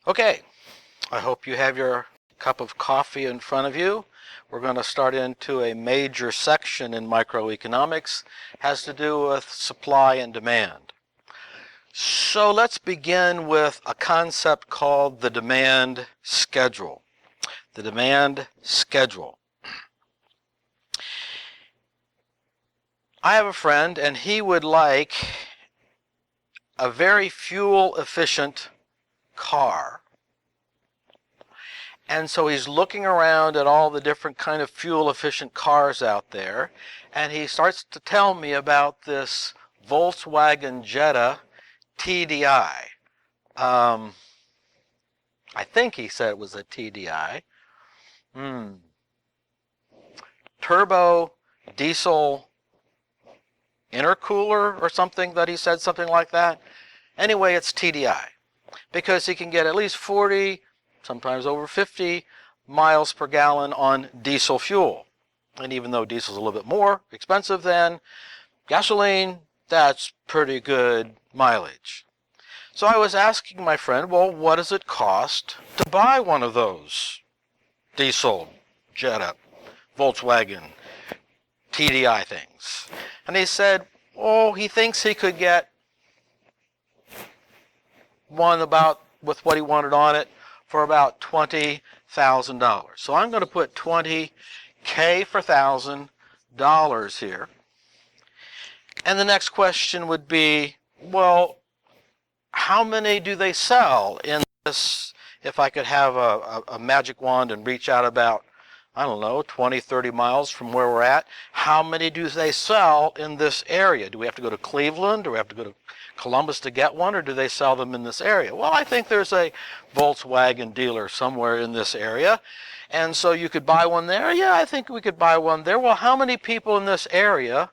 Okay, I hope you have your cup of coffee in front of you. We're going to start into a major section in microeconomics. It has to do with supply and demand. So let's begin with a concept called the demand schedule. The demand schedule. I have a friend and he would like a very fuel efficient car. And so he's looking around at all the different kind of fuel efficient cars out there, and he starts to tell me about this Volkswagen Jetta TDI. I think he said it was a TDI. Turbo diesel intercooler or something that he said, something like that. Anyway, it's TDI because he can get at least 40, sometimes over 50 miles per gallon on diesel fuel. And even though diesel is a little bit more expensive than gasoline, that's pretty good mileage. So I was asking my friend, well, what does it cost to buy one of those diesel Jetta, Volkswagen, TDI things? And he said, oh, he thinks he could get one about with what he wanted on it for about $20,000. So I'm going to put $20K for $1,000 here. And the next question would be, well, how many do they sell in this? If I could have a magic wand and reach out about, I don't know, 20, 30 miles from where we're at, how many do they sell in this area? Do we have to go to Cleveland? Do we have to go to Columbus to get one, or do they sell them in this area? Well, I think there's a Volkswagen dealer somewhere in this area, and so you could buy one there. Yeah, I think we could buy one there. Well, how many people in this area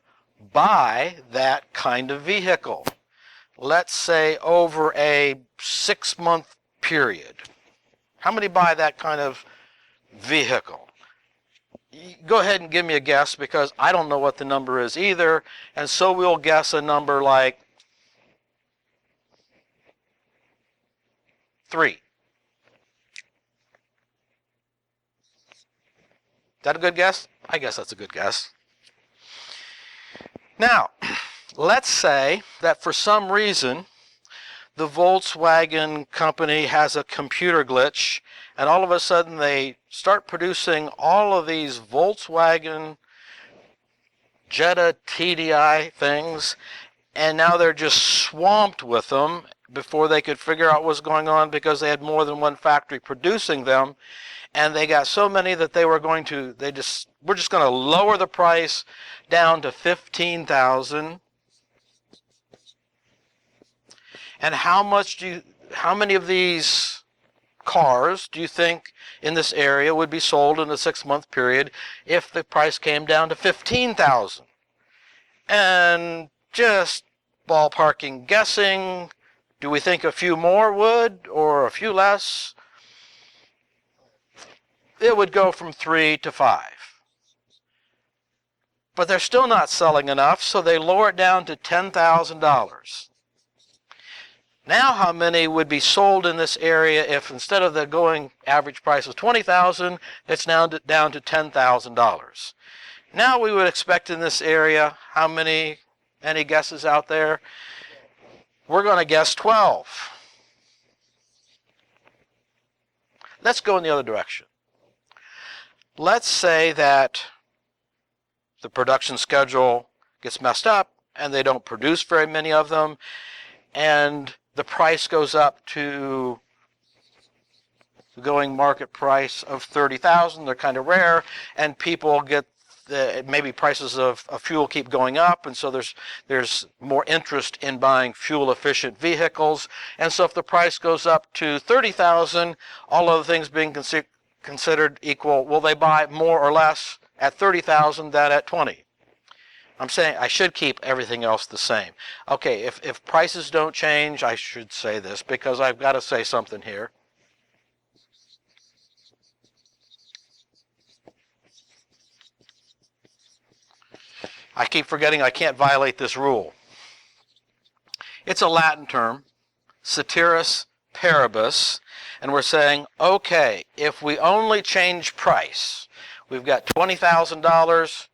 buy that kind of vehicle? Let's say over a 6-month period. How many buy that kind of vehicle? Go ahead and give me a guess, because I don't know what the number is either, and so we'll guess a number like 3. Is that a good guess? I guess that's a good guess. Now, let's say that for some reason the Volkswagen company has a computer glitch, and all of a sudden they start producing all of these Volkswagen Jetta TDI things, and now they're just swamped with them before they could figure out what's going on, because they had more than one factory producing them, and they got so many that we're just going to lower the price down to 15,000. And how many of these cars do you think in this area would be sold in a 6-month period if the price came down to 15,000? And just ballparking, guessing, do we think a few more would, or a few less? It would go from 3 to 5. But they're still not selling enough, so they lower it down to $10,000. Now how many would be sold in this area if instead of the going average price of $20,000, it's now down to $10,000? Now we would expect in this area, how many, any guesses out there? We're going to guess 12. Let's go in the other direction. Let's say that the production schedule gets messed up and they don't produce very many of them, and the price goes up to the going market price of 30,000. They're kind of rare, and people get maybe prices of fuel keep going up, and so there's more interest in buying fuel efficient vehicles. And so if the price goes up to 30,000, all other things being considered equal, will they buy more or less at 30,000 than at 20? I'm saying I should keep everything else the same. Okay, if prices don't change, I should say this, because I've got to say something here. I keep forgetting I can't violate this rule. It's a Latin term, ceteris paribus, and we're saying, okay, if we only change price, we've got $20,000,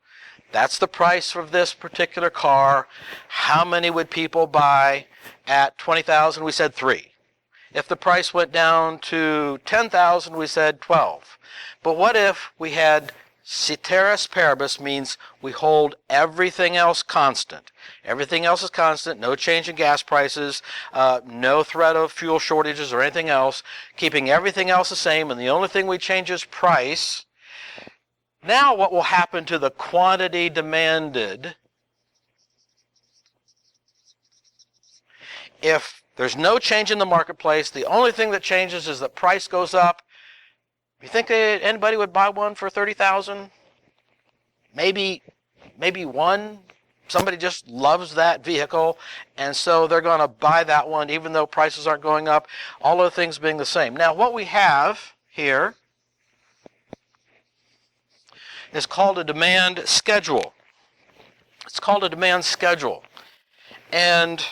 that's the price of this particular car. How many would people buy at $20,000? We said 3. If the price went down to $10,000, we said 12. But what if we had ceteris paribus, means we hold everything else constant. Everything else is constant, no change in gas prices, no threat of fuel shortages or anything else, keeping everything else the same, and the only thing we change is price. Now what will happen to the quantity demanded if there's no change in the marketplace? The only thing that changes is that price goes up. You think anybody would buy one for $30,000? Maybe one. Somebody just loves that vehicle, and so they're going to buy that one even though prices aren't going up, all other things being the same. Now what we have here is called a demand schedule. It's called a demand schedule. And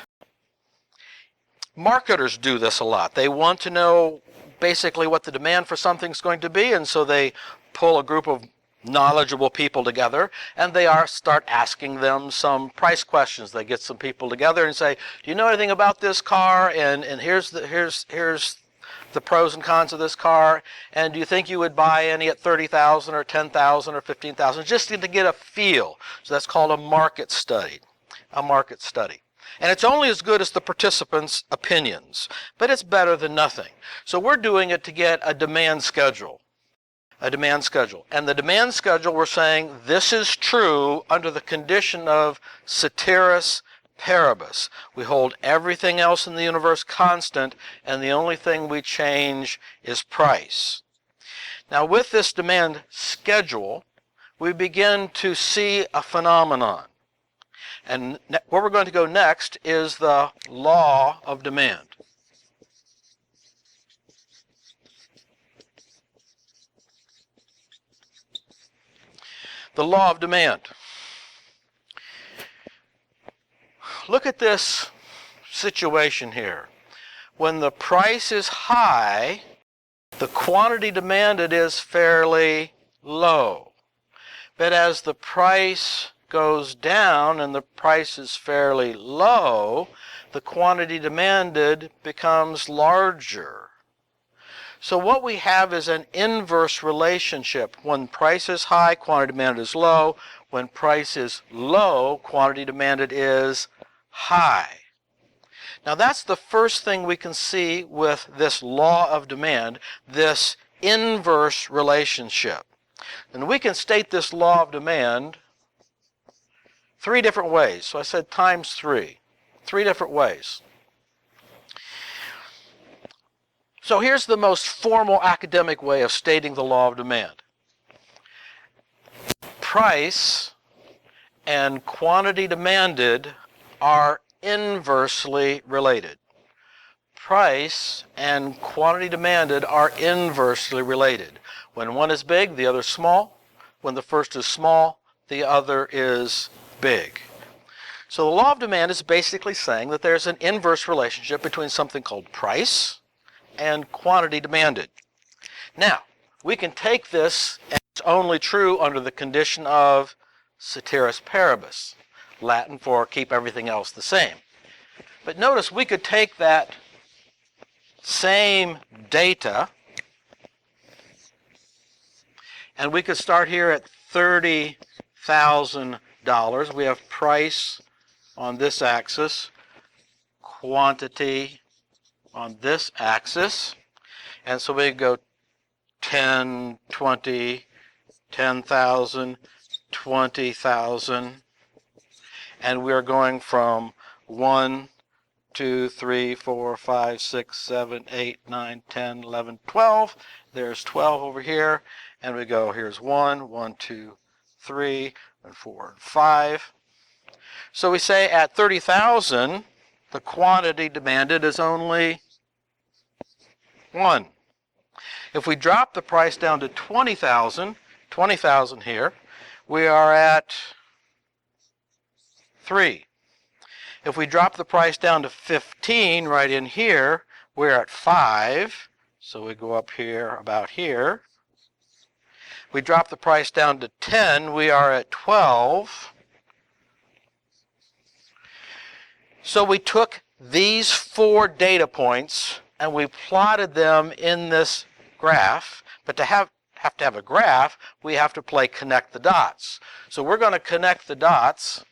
marketers do this a lot. They want to know basically what the demand for something's going to be, and so they pull a group of knowledgeable people together, and they start asking them some price questions. They get some people together and say, do you know anything about this car? And here's the pros and cons of this car, and do you think you would buy any at $30,000 or $10,000 or $15,000, just to get a feel. So that's called a market study. A market study. And it's only as good as the participants' opinions, but it's better than nothing. So we're doing it to get a demand schedule. A demand schedule. And the demand schedule, we're saying this is true under the condition of ceteris paribus. We hold everything else in the universe constant, and the only thing we change is price. Now with this demand schedule, we begin to see a phenomenon. And where we're going to go next is the law of demand. The law of demand. Look at this situation here. When the price is high, the quantity demanded is fairly low. But as the price goes down and the price is fairly low, the quantity demanded becomes larger. So what we have is an inverse relationship. When price is high, quantity demanded is low. When price is low, quantity demanded is high. Now that's the first thing we can see with this law of demand, this inverse relationship. And we can state this law of demand 3 different ways. So I said times 3. 3 different ways. So here's the most formal academic way of stating the law of demand. Price and quantity demanded are inversely related. Price and quantity demanded are inversely related. When one is big, the other is small. When the first is small, the other is big. So the law of demand is basically saying that there's an inverse relationship between something called price and quantity demanded. Now, we can take this as only true under the condition of ceteris paribus, Latin for keep everything else the same. But notice we could take that same data and we could start here at $30,000. We have price on this axis, quantity on this axis, and so we go 10, 20, 10,000, 20,000, and we're going from 1, 2, 3, 4, 5, 6, 7, 8, 9, 10, 11, 12. There's 12 over here, and we go, here's 1, 1, 2, 3, and 4, and 5. So we say at 30,000, the quantity demanded is only 1. If we drop the price down to 20,000 here, we are at 3. If we drop the price down to 15 right in here, we're at 5. So we go up here, about here. We drop the price down to 10. We are at 12. So we took these 4 data points and we plotted them in this graph. But to have to have a graph, we have to play connect the dots. So we're going to connect the dots.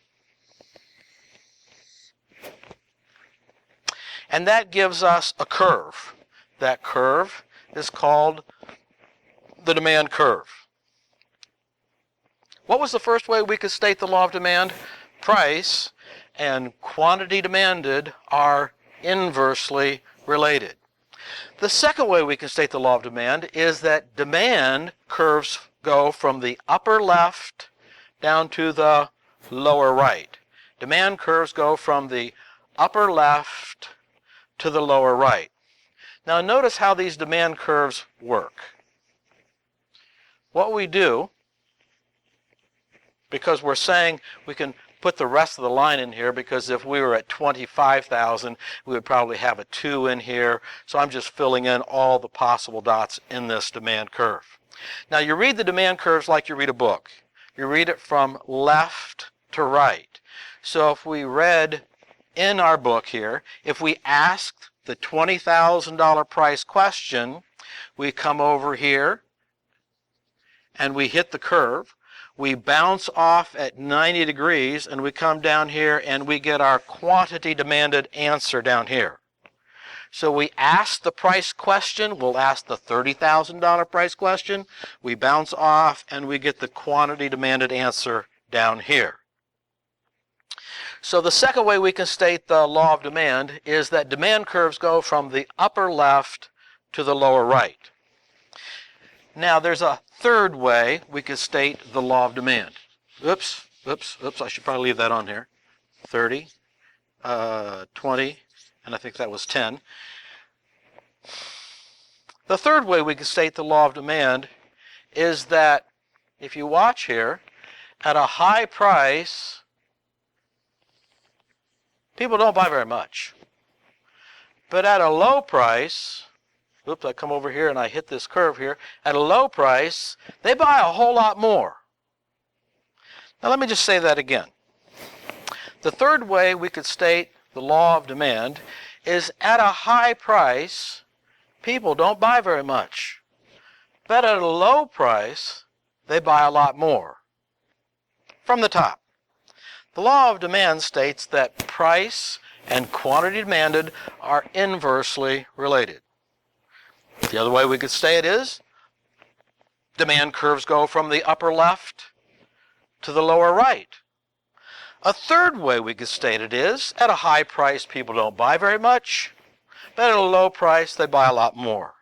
And that gives us a curve. That curve is called the demand curve. What was the first way we could state the law of demand? Price and quantity demanded are inversely related. The second way we can state the law of demand is that demand curves go from the upper left down to the lower right. Demand curves go from the upper left to the lower right. Now notice how these demand curves work. What we do, because we're saying we can put the rest of the line in here, because if we were at 25,000, we would probably have a 2 in here. So I'm just filling in all the possible dots in this demand curve. Now you read the demand curves like you read a book. You read it from left to right. So if we read in our book here, if we asked the $20,000 price question, we come over here and we hit the curve. We bounce off at 90 degrees and we come down here and we get our quantity demanded answer down here. So we ask the price question, we'll ask the $30,000 price question, we bounce off and we get the quantity demanded answer down here. So the second way we can state the law of demand is that demand curves go from the upper left to the lower right. Now there's a third way we could state the law of demand. Oops, I should probably leave that on here. 30, 20, and I think that was 10. The third way we can state the law of demand is that if you watch here, at a high price, people don't buy very much. But at a low price, oops, I come over here and I hit this curve here. At a low price, they buy a whole lot more. Now let me just say that again. The third way we could state the law of demand is at a high price, people don't buy very much. But at a low price, they buy a lot more. From the top, the law of demand states that price and quantity demanded are inversely related. The other way we could say it is demand curves go from the upper left to the lower right. A third way we could state it is at a high price people don't buy very much, but at a low price they buy a lot more.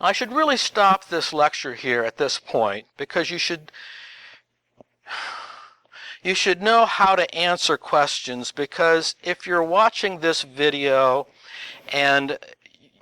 Now, I should really stop this lecture here at this point because you should know how to answer questions, because if you're watching this video and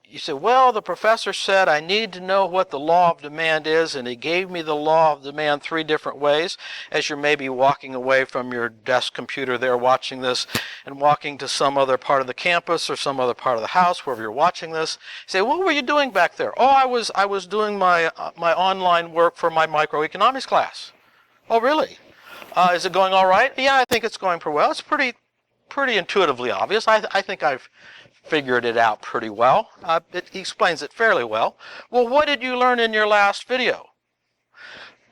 you say, well, the professor said I need to know what the law of demand is, and he gave me the law of demand 3 different ways, as you're maybe walking away from your desk computer there watching this and walking to some other part of the campus or some other part of the house, wherever you're watching this. You say, what were you doing back there? Oh, I was doing my online work for my microeconomics class. Oh, really? Is it going all right? Yeah, I think it's going pretty well. It's pretty intuitively obvious. I think I've figured it out pretty well. He explains it fairly well. Well, what did you learn in your last video?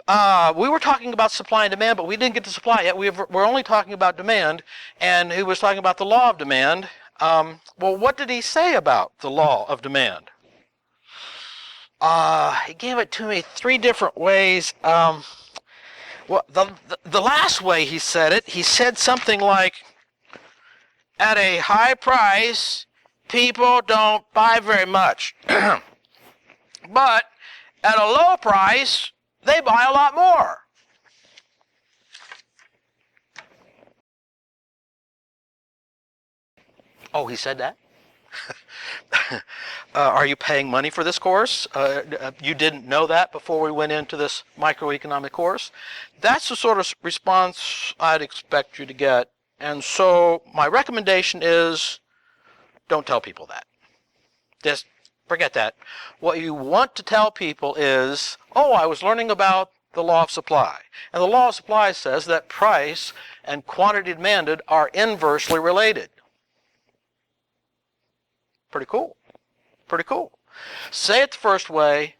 We were talking about supply and demand, but we didn't get to supply yet. We're only talking about demand, and he was talking about the law of demand. Well, what did he say about the law of demand? He gave it to me 3 different ways. Well, the last way he said something like, at a high price, people don't buy very much. But at a low price, they buy a lot more. Oh, he said that? Are you paying money for this course? You didn't know that before we went into this microeconomic course? That's the sort of response I'd expect you to get. And so my recommendation is Don't tell people that. Just forget that. What you want to tell people is, oh, I was learning about the law of supply. And the law of supply says that price and quantity demanded are inversely related. Pretty cool. Pretty cool. Say it the first way.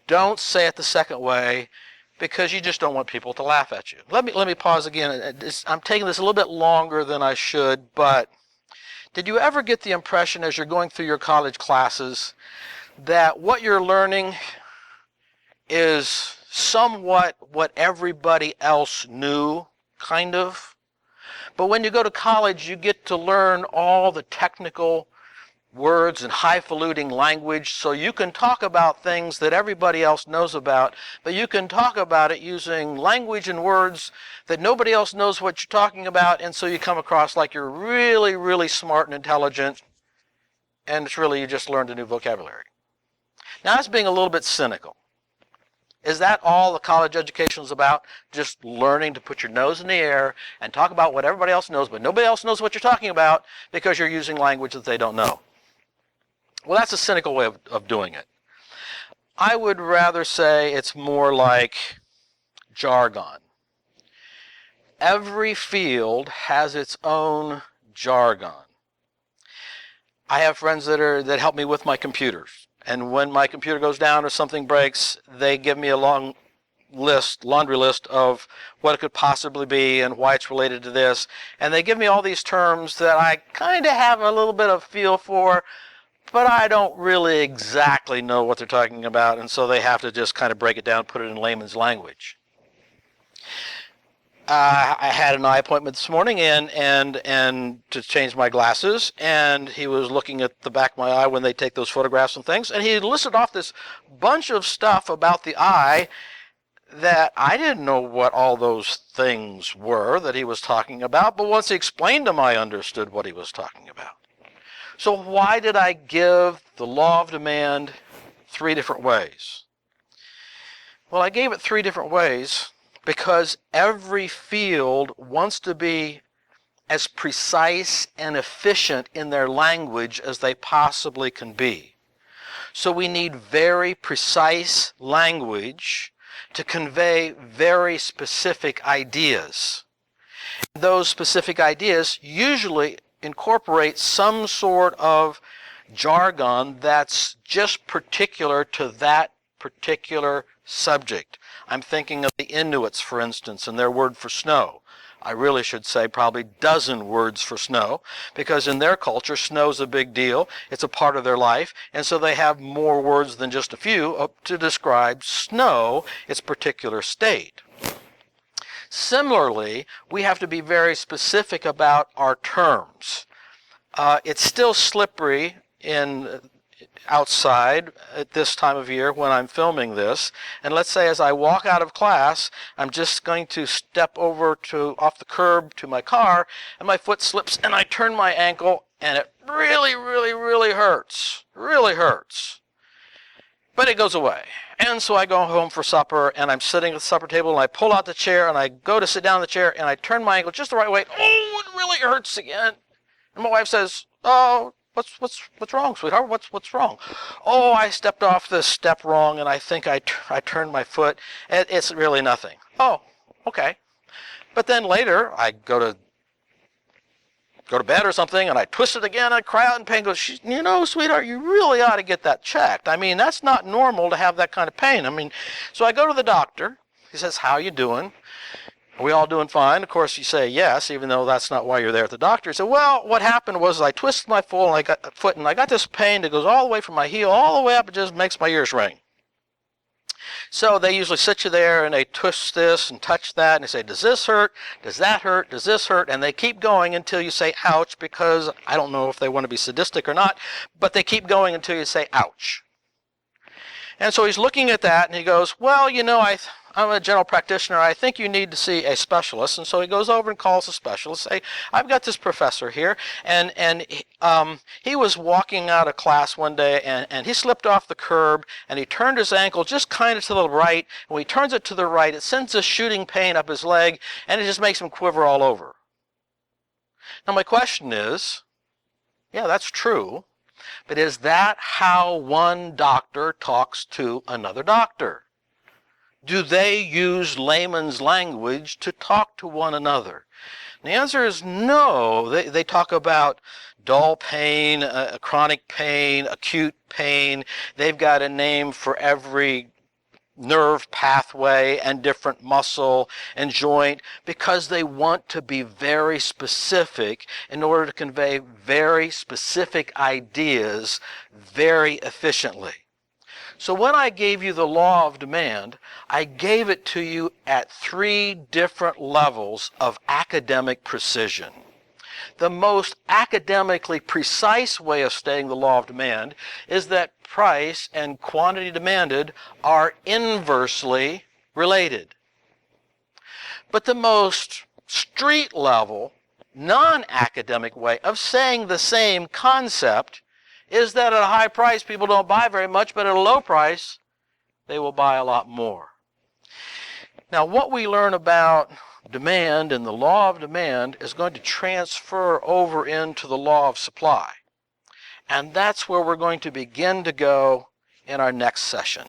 Don't say it the second way, because you just don't want people to laugh at you. Let me pause again. I'm taking this a little bit longer than I should, but did you ever get the impression as you're going through your college classes that what you're learning is somewhat what everybody else knew, kind of? But when you go to college, you get to learn all the technical words and highfalutin language, so you can talk about things that everybody else knows about, but you can talk about it using language and words that nobody else knows what you're talking about, and so you come across like you're really, really smart and intelligent, and it's really you just learned a new vocabulary. Now that's being a little bit cynical. Is that all the college education is about? Just learning to put your nose in the air and talk about what everybody else knows, but nobody else knows what you're talking about because you're using language that they don't know? Well, that's a cynical way of doing it. I would rather say it's more like jargon. Every field has its own jargon. I have friends that help me with my computers. And when my computer goes down or something breaks, they give me a long laundry list of what it could possibly be and why it's related to this. And they give me all these terms that I kind of have a little bit of feel for, but I don't really exactly know what they're talking about, and so they have to just kind of break it down, put it in layman's language. I had an eye appointment this morning and to change my glasses, and he was looking at the back of my eye when they take those photographs and things, and he listed off this bunch of stuff about the eye that I didn't know what all those things were that he was talking about, but once he explained them, I understood what he was talking about. So why did I give the law of demand 3 different ways? Well, I gave it 3 different ways because every field wants to be as precise and efficient in their language as they possibly can be. So we need very precise language to convey very specific ideas. Those specific ideas usually incorporate some sort of jargon that's just particular to that particular subject. I'm thinking of the Inuits, for instance, and their word for snow. I really should say probably dozen words for snow, because in their culture, snow's a big deal. It's a part of their life, and so they have more words than just a few to describe snow, its particular state. Similarly, we have to be very specific about our terms. It's still slippery outside at this time of year when I'm filming this. And let's say as I walk out of class, I'm just going to step over off the curb to my car, and my foot slips, and I turn my ankle, and it really, really, really hurts. Really hurts. But it goes away. And so I go home for supper, and I'm sitting at the supper table, and I pull out the chair, and I go to sit down in the chair, and I turn my ankle just the right way. Oh, it really hurts again. And my wife says, "Oh, what's wrong, sweetheart? What's wrong?" "Oh, I stepped off this step wrong, and I think I turned my foot. It's really nothing." "Oh, okay." But then later, I go to bed or something, and I twist it again, I cry out in pain, goes, "You know, sweetheart, you really ought to get that checked. I mean, that's not normal to have that kind of pain." I mean, so I go to the doctor. He says, "How you doing? Are we all doing fine?" Of course, you say yes, even though that's not why you're there at the doctor. He said, "Well, what happened was I twisted my foot, and I got this pain that goes all the way from my heel all the way up. It just makes my ears ring." So they usually sit you there and they twist this and touch that and they say, "Does this hurt? Does that hurt? Does this hurt?" And they keep going until you say "ouch," because I don't know if they want to be sadistic or not, but they keep going until you say "ouch." And so he's looking at that and he goes, "Well, you know, I'm a general practitioner. I think you need to see a specialist." And so he goes over and calls a specialist. Say, "I've got this professor here, and he was walking out of class one day, and he slipped off the curb, and he turned his ankle just kind of to the right. And when he turns it to the right, it sends a shooting pain up his leg, and it just makes him quiver all over." Now my question is, Yeah, that's true. But is that how one doctor talks to another doctor? Do they use layman's language to talk to one another? And the answer is no. They talk about dull pain, chronic pain, acute pain. They've got a name for every nerve pathway and different muscle and joint because they want to be very specific in order to convey very specific ideas very efficiently. So when I gave you the law of demand, I gave it to you at 3 different levels of academic precision. The most academically precise way of stating the law of demand is that price and quantity demanded are inversely related. But the most street level, non-academic way of saying the same concept is that at a high price people don't buy very much, but at a low price they will buy a lot more. Now what we learn about demand and the law of demand is going to transfer over into the law of supply. And that's where we're going to begin to go in our next session.